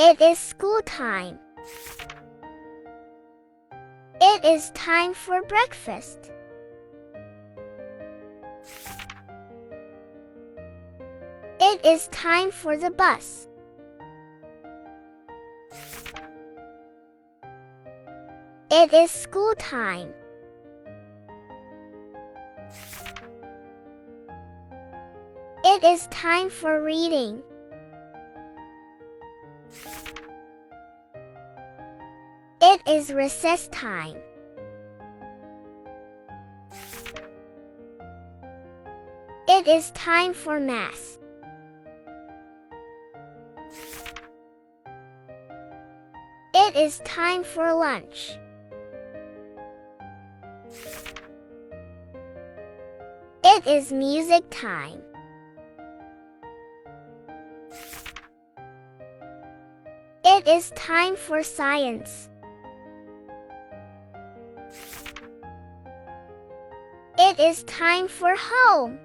It is school time. It is time for breakfast. It is time for the bus. It is school time. It is time for reading. It is recess time. It is time for math. It is time for lunch. It is music time. It is time for science. It is time for home.